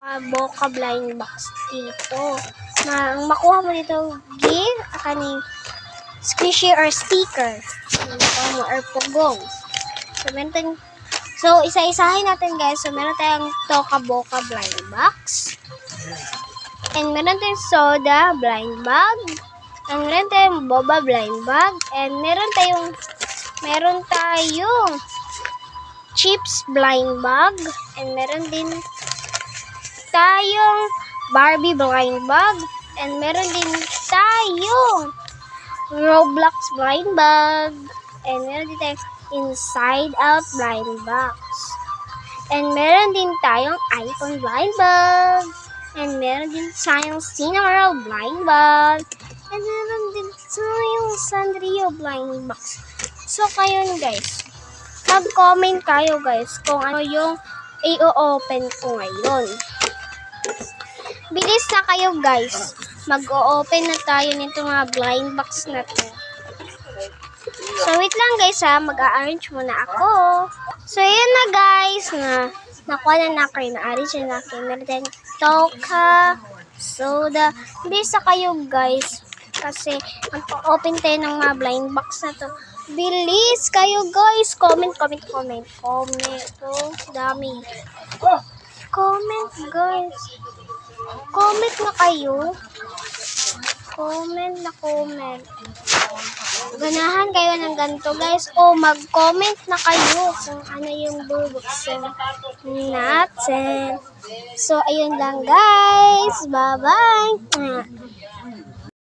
Boca blind box dito. Ang makuha mo dito, kaning squishy or sticker. Makuha mo or pugong. So, isa-isahin natin guys. So, meron tayong Toka Boca blind box. And meron tayong soda blind bag. And meron tayong boba blind bag. And meron tayong chips blind bag. And meron din tayong Barbie blind bag. And meron din tayong Roblox blind bag. And meron din tayong Inside Out blind box. And meron din tayong iPhone blind bag. And meron din tayong Cinnamoroll blind bag. And meron din tayong Sanrio blind box. So, kayo guys, mag-comment kayo guys kung ano yung i-open ko ngayon. Bilis na kayo guys. Mag-o-open na tayo nito mga blind box na to. So, wait lang guys ha. Mag-a-arrange muna ako. So, yun na guys. Nakuha na ako yung na-arrange na ako. Meron tayong Toka, soda. Bilis na kayo guys. Kasi, mag-open tayo ng mga blind box na to. Bilis kayo guys. Comment. Oh, dami. Comment guys. Comment na kayo. Comment. Ganahan kayo ng ganito guys. O mag-comment na kayo kung ano yung bubuksan natin. So, ayun lang guys. Bye-bye.